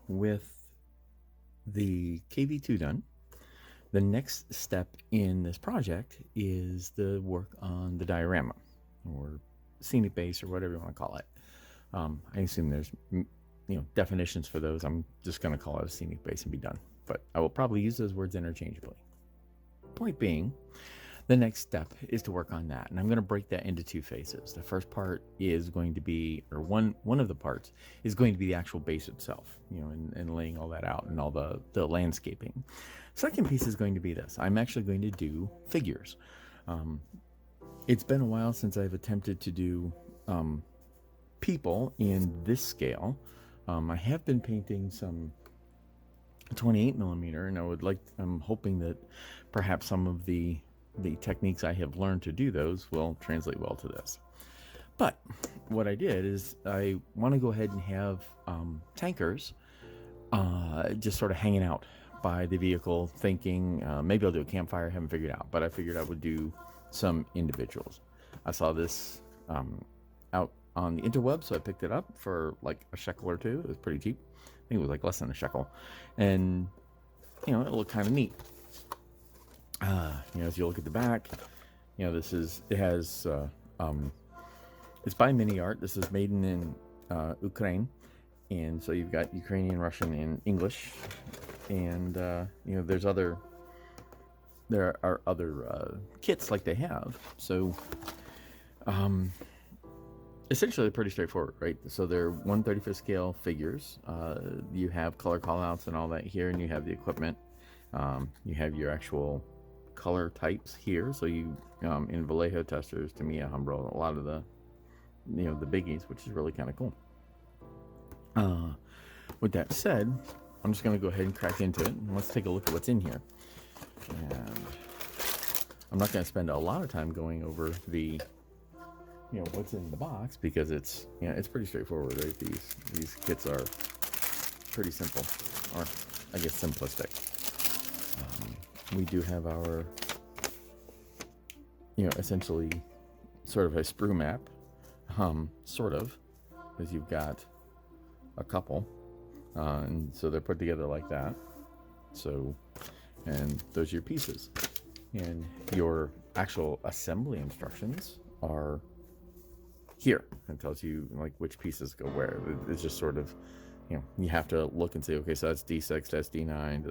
with the KV2 done, the next step in this project is the work on the diorama, or scenic base, or whatever you want to call it. I assume there's definitions for those. I'm just going to call it a scenic base and be done. But I will probably use those words interchangeably. Point being, the next step is to work on that, and I'm going to break that into two phases. The first part is going to be, or one of the parts is going to be the actual base itself, and laying all that out and all the landscaping. Second piece is going to be this. I'm actually going to do figures. It's been a while since I've attempted to do people in this scale. I have been painting some 28 millimeter, and I'm hoping that perhaps some of the techniques I have learned to do those will translate well to this. But what I did is I want to go ahead and have tankers just sort of hanging out by the vehicle, thinking maybe I'll do a campfire. I haven't figured out, but I figured I would do some individuals. I saw this out on the interweb, so I picked it up for like a shekel or two. It was pretty cheap. I think it was like less than a shekel, and it looked kind of neat. As you look at the back, it's by MiniArt. This is made in Ukraine, and so you've got Ukrainian, Russian, and English, and there are other kits like they have. So essentially they're pretty straightforward, right? So they're 1/35 scale figures. You have color callouts and all that here, and you have the equipment. You have your actual color types here. So you in Vallejo testers, Tamiya, Humbrol, a lot of the the biggies, which is really kind of cool. With that said, I'm just going to go ahead and crack into it, and let's take a look at what's in here. And I'm not going to spend a lot of time going over the what's in the box, because it's it's pretty straightforward, right? These kits are pretty simple, or I guess simplistic. We do have our essentially sort of a sprue map, sort of, because you've got a couple, and so they're put together like that. So, and those are your pieces, and your actual assembly instructions are here. It tells you like which pieces go where. It's just sort of, you have to look and say, okay, so that's D6, that's D9,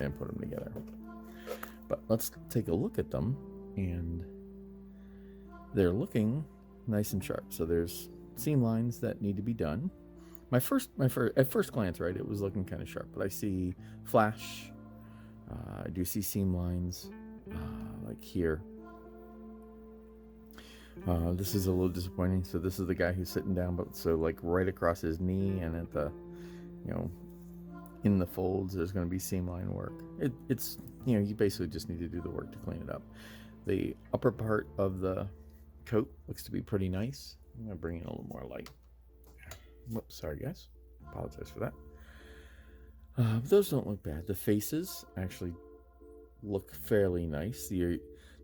and put them together. But let's take a look at them, and they're looking nice and sharp. So there's seam lines that need to be done. At first glance, right, it was looking kind of sharp, but I see flash. I do see seam lines, like here. This is a little disappointing. So this is the guy who's sitting down, but so like right across his knee, and at the, in the folds, there's going to be seam line work. It's you basically just need to do the work to clean it up. The upper part of the coat looks to be pretty nice. I'm going to bring in a little more light. Whoops, sorry guys. Apologize for that. Those don't look bad. The faces actually look fairly nice. The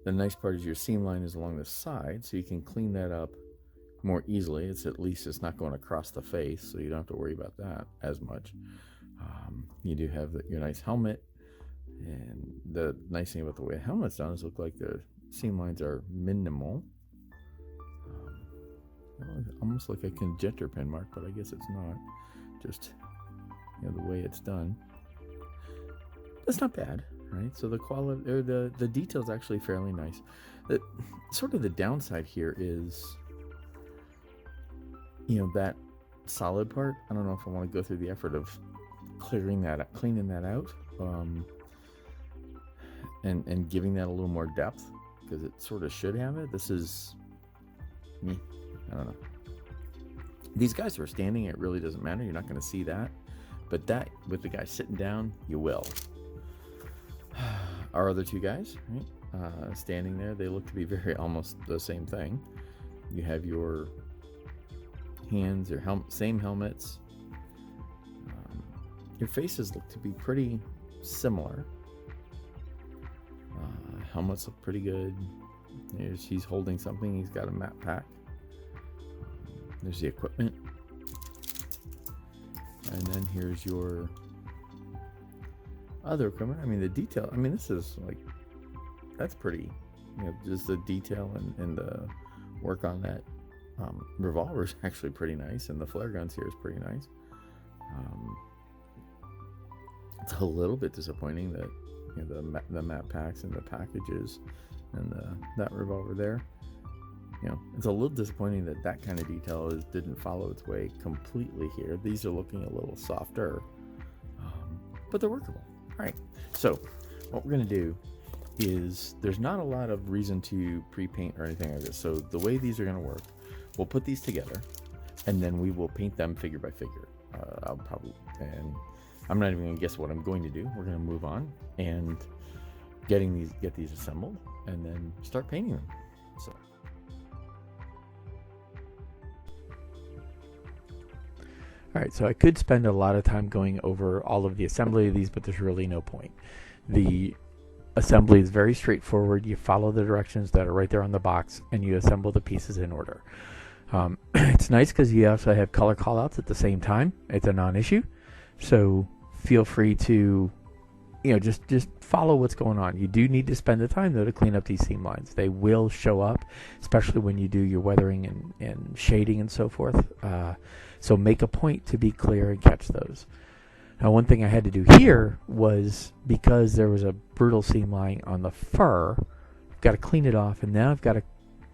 nice part is your seam line is along the side, so you can clean that up more easily. It's not going across the face, so you don't have to worry about that as much. You do have your nice helmet, and the nice thing about the way a helmet's done is look like the seam lines are minimal. Almost like a conjecture pen mark, but I guess it's not. Just the way it's done. That's not bad, right? So the quality, or the detail's actually fairly nice. Sort of the downside here is, that solid part. I don't know if I want to go through the effort of cleaning that out, and giving that a little more depth, because it sort of should have it. This is me. I don't know. These guys who are standing, it really doesn't matter. You're not going to see that. But that, with the guy sitting down, you will. Our other two guys, right, standing there, they look to be almost the same thing. You have your hands, your same helmets. Your faces look to be pretty similar. Helmets look pretty good. He's holding something. He's got a map pack. There's the equipment. and then here's your other equipment. I mean, the detail, I mean, this is like, that's pretty, you know, just the detail and the work on that revolver is actually pretty nice, and the flare guns here is pretty nice. It's a little bit disappointing that, you know, the map packs and the packages and that revolver there, you know, it's a little disappointing that that kind of detail didn't follow its way completely here. These are looking a little softer, but they're workable. All right, so what we're going to do is, there's not a lot of reason to pre-paint or anything like this. So the way these are going to work, we'll put these together and then we will paint them figure by figure. I'll probably, and I'm not even going to guess what I'm going to do. We're going to move on and get these assembled and then start painting them. So. All right, so I could spend a lot of time going over all of the assembly of these, but there's really no point. The assembly is very straightforward. You follow the directions that are right there on the box, and you assemble the pieces in order. It's nice because you also have color callouts at the same time. It's a non-issue, so feel free to, you know, just follow what's going on. You do need to spend the time though to clean up these seam lines. They will show up, especially when you do your weathering and shading and so forth. So make a point to be clear and catch those. Now, one thing I had to do here was, because there was a brutal seam line on the fur, I've got to clean it off, and now I've got to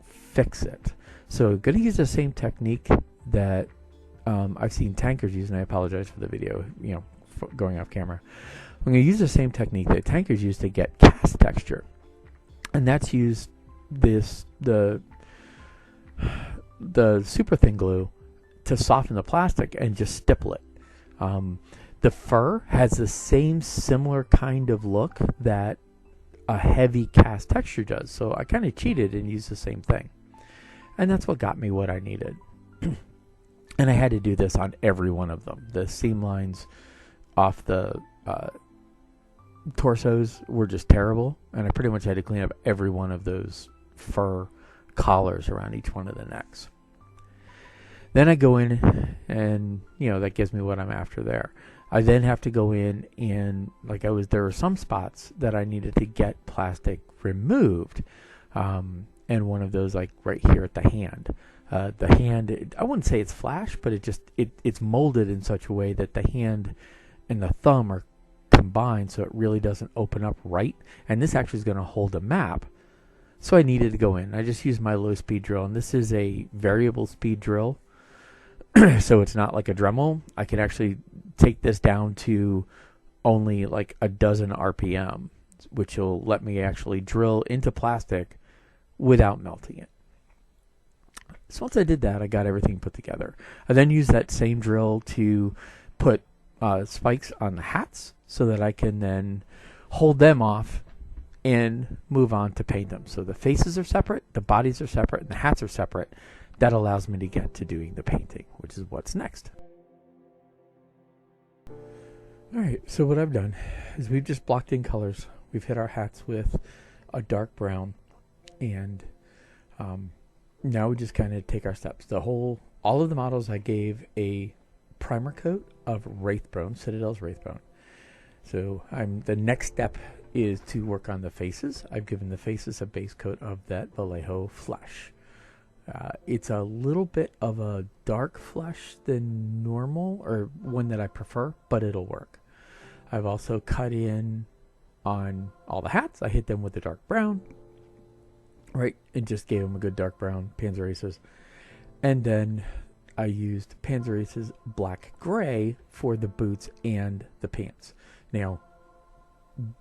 fix it. So I'm going to use the same technique that I've seen tankers use, and I apologize for the video, you know, going off camera. I'm going to use the same technique that tankers use to get cast texture, and that's use the super thin glue to soften the plastic and just stipple it. The fur has the same similar kind of look that a heavy cast texture does, so I kind of cheated and used the same thing, and that's what got me what I needed. And I had to do this on every one of them. The seam lines off the torsos were just terrible, and I pretty much had to clean up every one of those fur collars around each one of the necks. Then I go in and, you know, that gives me what I'm after there. I then have to go in and, there were some spots that I needed to get plastic removed. And one of those, like right here at the hand. The hand, I wouldn't say it's flash, but it's molded in such a way that the hand and the thumb are combined, so it really doesn't open up right. And this actually is going to hold a map. So I needed to go in. I just used my low speed drill, and this is a variable speed drill. So it's not like a Dremel. I can actually take this down to only like a dozen RPM, which will let me actually drill into plastic without melting it. So once I did that, I got everything put together. I then used that same drill to put spikes on the hats so that I can then hold them off and move on to paint them. So the faces are separate, the bodies are separate, and the hats are separate. That allows me to get to doing the painting, which is what's next. Alright, so what I've done is we've just blocked in colors. We've hit our hats with a dark brown, and now we just kind of take our steps. All of the models I gave a primer coat of Wraithbone, Citadel's Wraithbone. So the next step is to work on the faces. I've given the faces a base coat of that Vallejo Flesh. It's a little bit of a dark flesh than normal, or one that I prefer, but it'll work. I've also cut in on all the hats. I hit them with the dark brown, right, and just gave them a good dark brown Panzeraces. And then I used Panzeraces black gray for the boots and the pants. Now,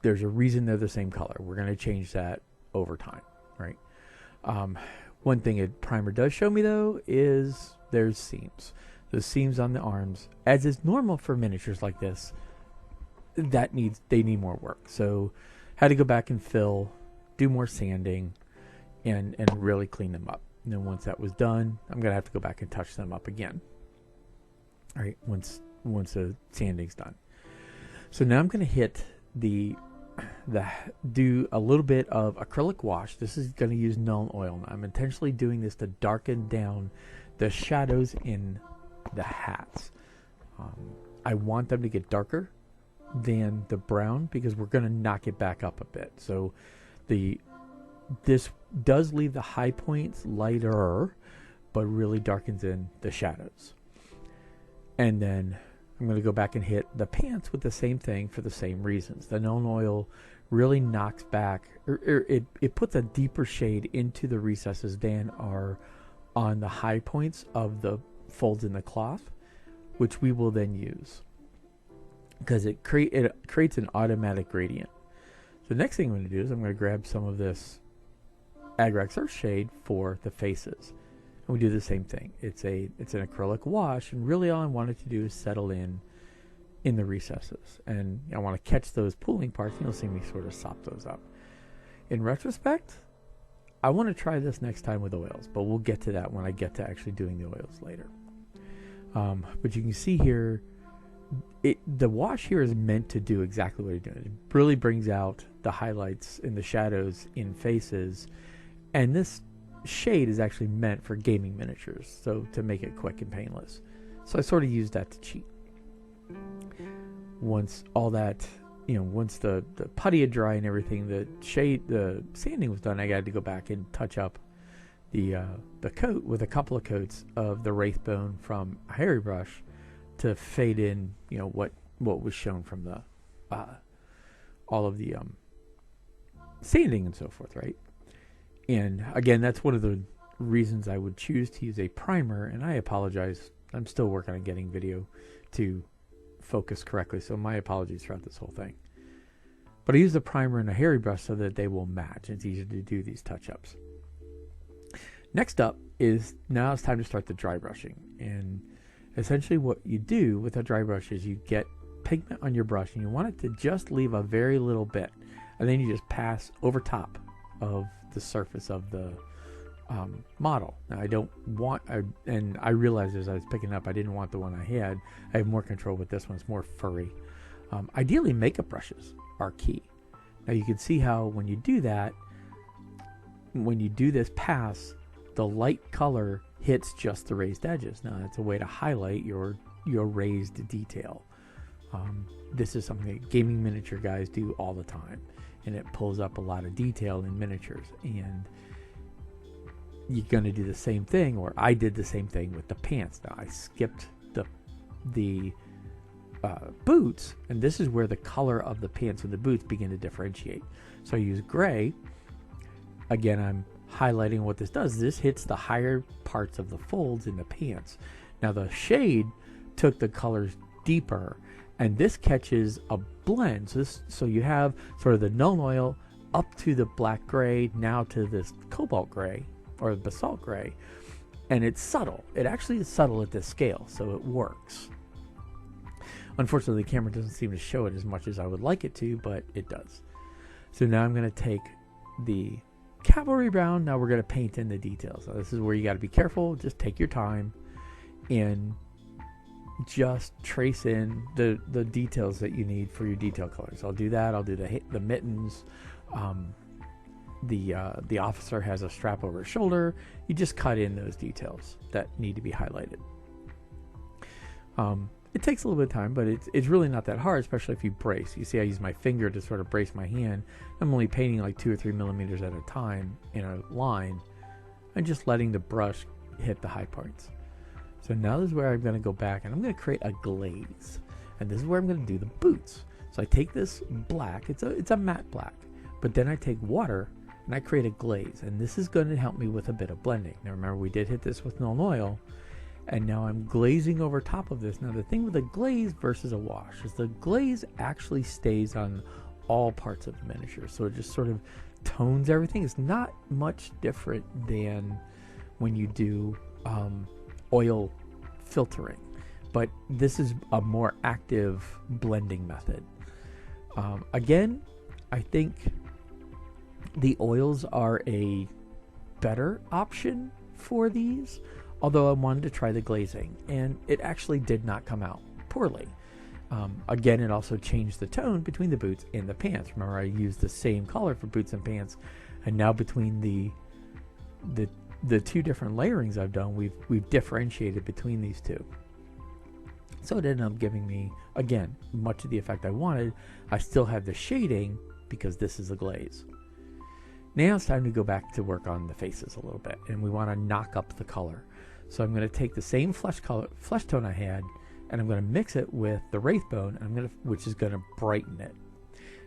there's a reason they're the same color. We're going to change that over time, right? One thing a primer does show me, though, is there's seams. Those seams on the arms, as is normal for miniatures like this, they need more work. So had to go back and fill, do more sanding, and really clean them up. And then once that was done, I'm going to have to go back and touch them up again. All right, once the sanding's done. So now I'm going to hit do a little bit of acrylic wash. This is going to use Nuln Oil. I'm intentionally doing this to darken down the shadows in the hats. I want them to get darker than the brown because we're going to knock it back up a bit. So this does leave the high points lighter, but really darkens in the shadows. And then I'm going to go back and hit the pants with the same thing for the same reasons. The Nuln Oil really knocks back, or it puts a deeper shade into the recesses than are on the high points of the folds in the cloth, which we will then use because it creates an automatic gradient. So the next thing I'm going to do is I'm going to grab some of this Agrax Earth shade for the faces. And we do the same thing. It's an acrylic wash, and really all I want it to do is settle in the recesses. And I want to catch those pooling parts, and you'll see me sort of sop those up. In retrospect, I want to try this next time with oils, but we'll get to that when I get to actually doing the oils later. But you can see here, the wash here is meant to do exactly what you're doing. It really brings out the highlights and the shadows in faces. And this shade is actually meant for gaming miniatures, so to make it quick and painless. So I sort of used that to cheat. Once all that, once the putty had dried and everything, the sanding was done, I had to go back and touch up the coat with a couple of coats of the Wraithbone from a hairy brush to fade in, what was shown from the all of the sanding and so forth, right? And again, that's one of the reasons I would choose to use a primer. And I apologize, I'm still working on getting video to focus correctly, so my apologies throughout this whole thing. But I use the primer and a hairy brush so that they will match. It's easier to do these touch-ups. Next up is, now it's time to start the dry brushing. And essentially what you do with a dry brush is you get pigment on your brush and you want it to just leave a very little bit, and then you just pass over top of the surface of the model. Now and I realized as I was picking up, I didn't want the one I had. I have more control with this one. It's more furry. Ideally, makeup brushes are key. Now you can see how when you do that, when you do this pass, the light color hits just the raised edges. Now that's a way to highlight your raised detail. This is something that gaming miniature guys do all the time, and it pulls up a lot of detail in miniatures. And you're going to do the same thing, or I did the same thing with the pants. Now I skipped the boots, and this is where the color of the pants and the boots begin to differentiate. So I use gray. Again, I'm highlighting what this does. This hits the higher parts of the folds in the pants. Now the shade took the colors deeper, and this catches a blend. So you have sort of the Nuln Oil up to the black gray, now to this cobalt gray or basalt gray, and it's subtle. It actually is subtle at this scale, so it works. Unfortunately, the camera doesn't seem to show it as much as I would like it to, but it does. So now I'm going to take the cavalry brown. Now we're going to paint in the details. So this is where you got to be careful. Just take your time and just trace in the details that you need for your detail colors. I'll do that. I'll do the mittens. The officer has a strap over his shoulder. You just cut in those details that need to be highlighted. It takes a little bit of time, but it's really not that hard, especially if you brace. You see I use my finger to sort of brace my hand. I'm only painting like 2 or 3 millimeters at a time in a line and just letting the brush hit the high points. So now this is where I'm going to go back and I'm going to create a glaze. And this is where I'm going to do the boots. So I take this black, it's a matte black, but then I take water and I create a glaze. And this is going to help me with a bit of blending. Now remember, we did hit this with Nuln Oil, and now I'm glazing over top of this. Now the thing with a glaze versus a wash is the glaze actually stays on all parts of the miniature. So it just sort of tones everything. It's not much different than when you do oil filtering, but this is a more active blending method. Again, I think the oils are a better option for these, although I wanted to try the glazing, and it actually did not come out poorly. Again, it also changed the tone between the boots and the pants. Remember, I used the same color for boots and pants, and now between the two different layerings I've done, we've differentiated between these two. So it ended up giving me, again, much of the effect I wanted. I still have the shading because this is a glaze. Now it's time to go back to work on the faces a little bit, and we want to knock up the color. So I'm going to take the same flesh tone I had, and I'm going to mix it with the wraith bone, which is going to brighten it.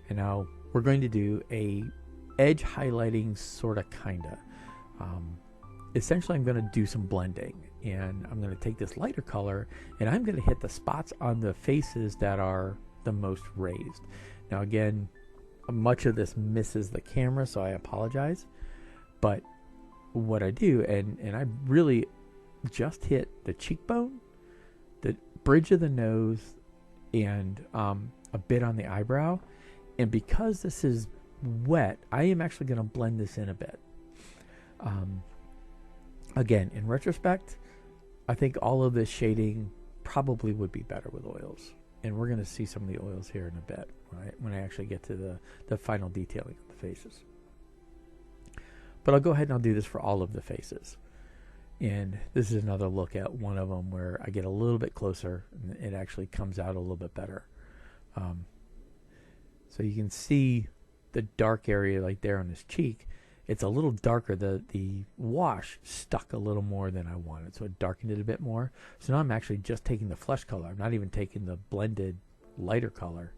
And now we're going to do a edge highlighting, sort of, kinda. Essentially, I'm going to do some blending, and I'm going to take this lighter color, and I'm going to hit the spots on the faces that are the most raised. Now, again, much of this misses the camera, so I apologize. But what I do, and I really just hit the cheekbone, the bridge of the nose, and a bit on the eyebrow. And because this is wet, I am actually going to blend this in a bit. Again, in retrospect, I think all of this shading probably would be better with oils. And we're going to see some of the oils here in a bit, right, when I actually get to the final detailing of the faces. But I'll go ahead and I'll do this for all of the faces. And this is another look at one of them where I get a little bit closer and it actually comes out a little bit better. So you can see the dark area like there on his cheek. It's a little darker. The wash stuck a little more than I wanted, so it darkened it a bit more. So now I'm actually just taking the flesh color. I'm not even taking the blended lighter color.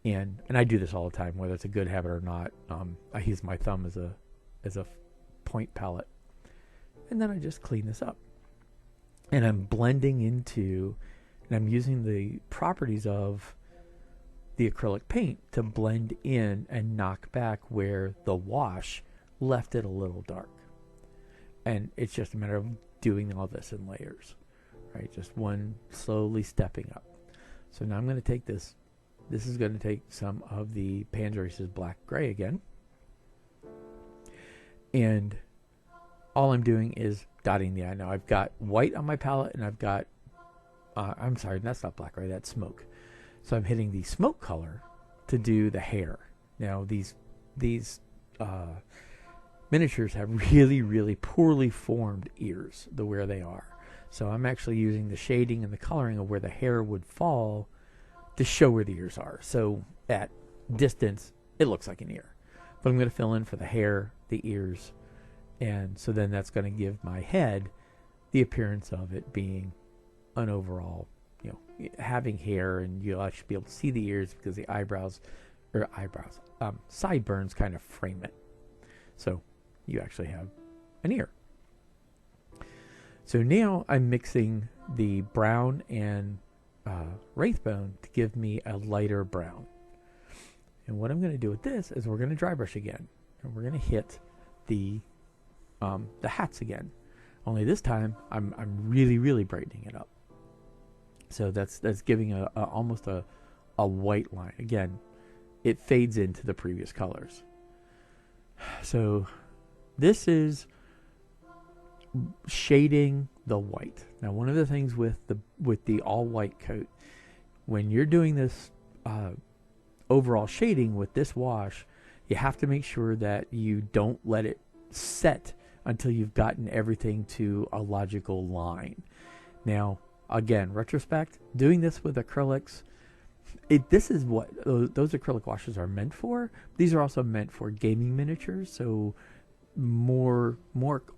And I do this all the time, whether it's a good habit or not. I use my thumb as a point palette. And then I just clean this up. And I'm blending into, and I'm using the properties of the acrylic paint to blend in and knock back where the wash left it a little dark. And it's just a matter of doing all this in layers, right? Just one slowly stepping up. So now I'm going to take this. This is going to take some of the Pans Races Black Gray again. And all I'm doing is dotting the eye. Now I've got white on my palette, and I've got, I'm sorry, that's not black gray, that's smoke. So I'm hitting the smoke color to do the hair. Now these miniatures have really, really poorly formed ears, where they are. So I'm actually using the shading and the coloring of where the hair would fall to show where the ears are. So at distance, it looks like an ear. But I'm going to fill in for the hair, the ears, and so then that's going to give my head the appearance of it being an overall, having hair, and you'll actually be able to see the ears because the sideburns kind of frame it. So you actually have an ear. So now I'm mixing the brown and wraith bone to give me a lighter brown. And what I'm going to do with this is we're going to dry brush again, and we're going to hit the hats again. Only this time I'm really, really brightening it up. So that's giving almost a white line. Again, it fades into the previous colors. So this is shading the white. Now, one of the things with the all white coat, when you're doing this overall shading with this wash, you have to make sure that you don't let it set until you've gotten everything to a logical line. Now, again, retrospect, doing this with acrylics, this is what those acrylic washes are meant for. These are also meant for gaming miniatures, so more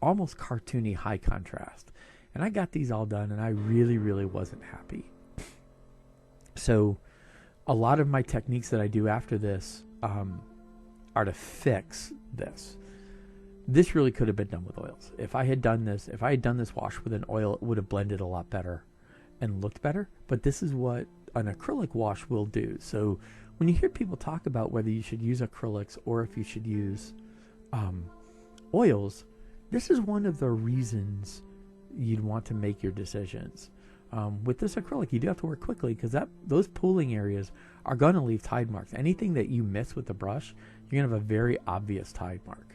almost cartoony high contrast. And I got these all done, and I really, really wasn't happy. So a lot of my techniques that I do after this are to fix this. This really could have been done with oils. If I had done this wash with an oil, it would have blended a lot better and looked better. But this is what an acrylic wash will do. So when you hear people talk about whether you should use acrylics or if you should use oils, this is one of the reasons you'd want to make your decisions. With this acrylic, you do have to work quickly because those pooling areas are going to leave tide marks. Anything that you miss with the brush, you're going to have a very obvious tide mark.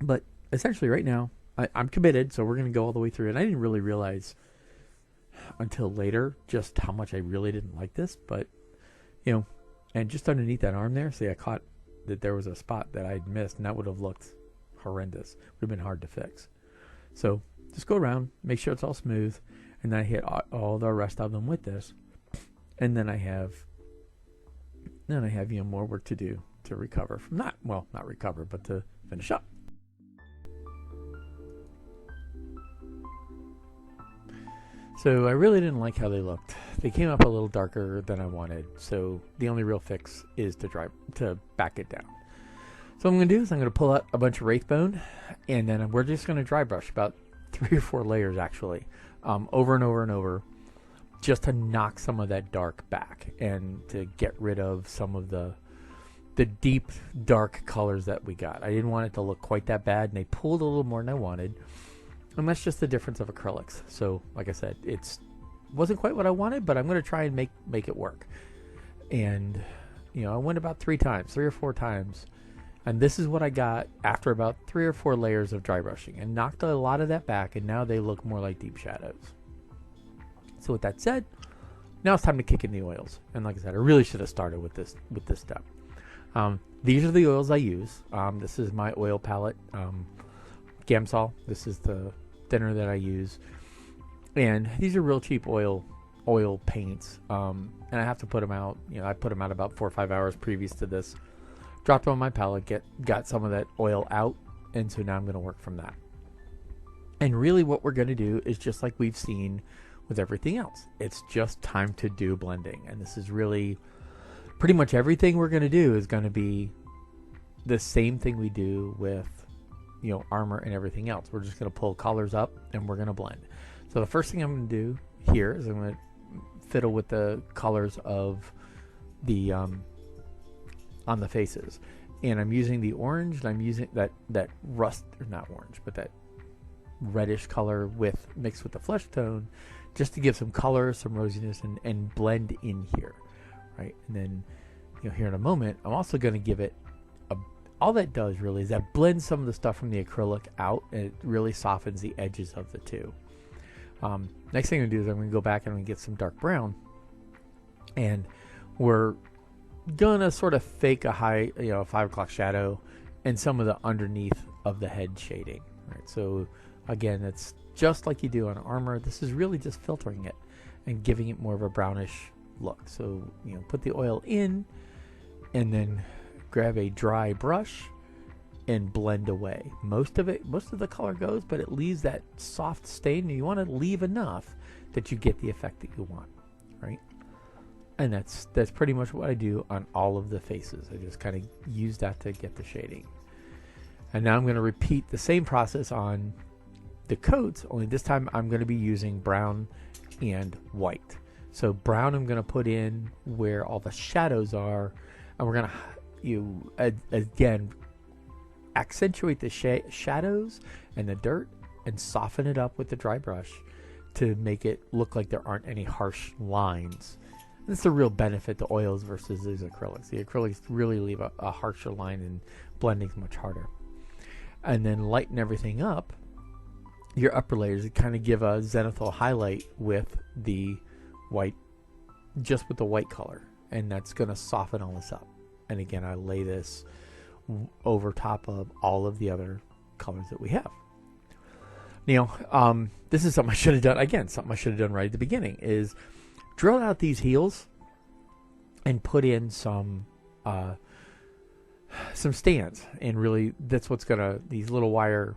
But essentially right now, I'm committed, so we're going to go all the way through. And I didn't really realize until later just how much I really didn't like this. But, and just underneath that arm there, see, I caught that there was a spot that I'd missed, and that would have looked horrendous. Would have been hard to fix. So just go around, make sure it's all smooth, and then I hit all the rest of them with this, and then I have more work to do to recover from not recover, but to finish up. So I really didn't like how they looked. They came up a little darker than I wanted, so the only real fix is to back it down. So what I'm going to do is I'm going to pull out a bunch of Wraithbone, and then we're just going to dry brush about 3 or 4 layers actually, over and over and over, just to knock some of that dark back and to get rid of some of the deep dark colors that we got. I didn't want it to look quite that bad, and they pulled a little more than I wanted. And that's just the difference of acrylics. So, like I said, wasn't quite what I wanted, but I'm going to try and make it work. And, I went about 3 or 4 times. And this is what I got after about 3 or 4 layers of dry brushing. And knocked a lot of that back, and now they look more like deep shadows. So with that said, now it's time to kick in the oils. And like I said, I really should have started with this step. These are the oils I use. This is my oil palette. Gamsol. This is the thinner that I use, and these are real cheap oil paints. And I have to put them out. I put them out about 4 or 5 hours previous to this. Dropped them on my palette, got some of that oil out, and so now I'm going to work from that. And really, what we're going to do is just like we've seen with everything else. It's just time to do blending, and this is really pretty much everything we're going to do is going to be the same thing we do with armor and everything else. We're just going to pull colors up and we're going to blend. So the first thing I'm going to do here is I'm going to fiddle with the colors of the on the faces, and I'm using the orange, and I'm using that rust, or not orange, but that reddish color mixed with the flesh tone, just to give some color, some rosiness, and blend in here, right? And then here in a moment I'm also going to give it all that does really is that blends some of the stuff from the acrylic out, and it really softens the edges of the two. Next thing I'm going to do is I'm going to go back and I'm going to get some dark brown, and we're going to sort of fake a high, 5 o'clock shadow and some of the underneath of the head shading. Right. So again, it's just like you do on armor. This is really just filtering it and giving it more of a brownish look. So put the oil in, and then grab a dry brush and blend away. Most of the color goes, but it leaves that soft stain, and you want to leave enough that you get the effect that you want, right? And that's pretty much what I do on all of the faces. I just kind of use that to get the shading. And now I'm going to repeat the same process on the coats, only this time I'm going to be using brown and white. So brown I'm going to put in where all the shadows are, and we're going to again accentuate the shadows and the dirt and soften it up with the dry brush to make it look like there aren't any harsh lines. That's the real benefit to oils versus these acrylics. The acrylics really leave a harsher line, and blending's much harder. And then lighten everything up, your upper layers, to kind of give a zenithal highlight with the white, just with the white color, and that's going to soften all this up. And again, I lay this over top of all of the other colors that we have. This is something I should have done. Again, something I should have done right at the beginning is drill out these heels and put in some stands. And really, that's what's these little wire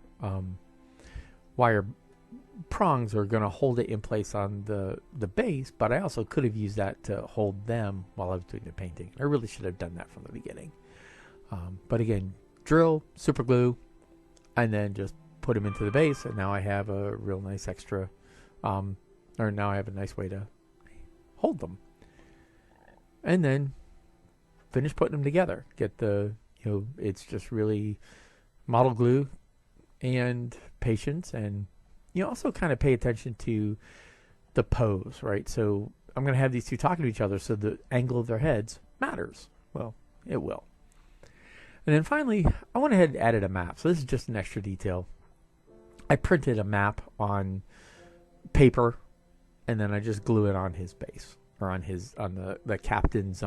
prongs are going to hold it in place on the base, but I also could have used that to hold them while I was doing the painting. I really should have done that from the beginning. But again, drill, super glue, and then just put them into the base, and now I have a real nice extra, now I have a nice way to hold them. And then finish putting them together. Get it's just really model glue and patience, and also kind of pay attention to the pose, right? So I'm going to have these two talking to each other, so the angle of their heads matters. Well, it will. And then finally, I went ahead and added a map. So this is just an extra detail. I printed a map on paper, and then I just glue it on his base, or on the captain's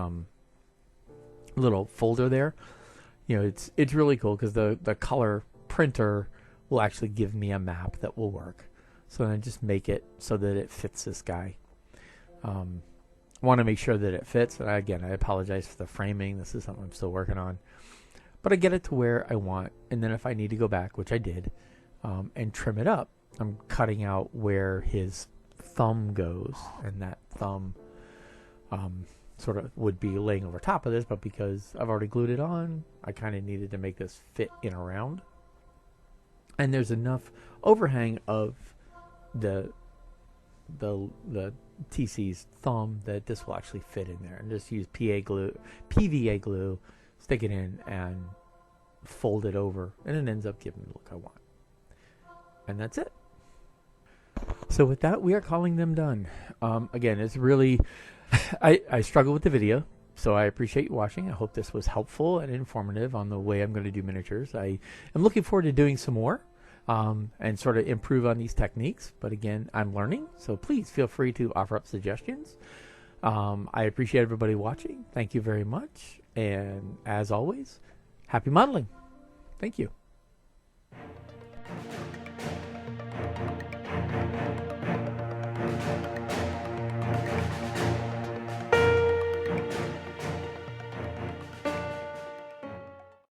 little folder there. It's really cool because the color printer will actually give me a map that will work. So then I just make it so that it fits this guy. I want to make sure that it fits. And again, I apologize for the framing. This is something I'm still working on. But I get it to where I want. And then if I need to go back, which I did, and trim it up, I'm cutting out where his thumb goes. And that thumb sort of would be laying over top of this. But because I've already glued it on, I kind of needed to make this fit in around. And there's enough overhang of the TC's thumb that this will actually fit in there, and just use PVA glue, stick it in, and fold it over, and it ends up giving the look I want. And that's it. So with that, we are calling them done. Again, it's really I struggle with the video, so I appreciate you watching. I hope this was helpful and informative on the way I'm going to do miniatures. I am looking forward to doing some more. And sort of improve on these techniques. But again, I'm learning, so please feel free to offer up suggestions. I appreciate everybody watching. Thank you very much. And as always, happy modeling. Thank you.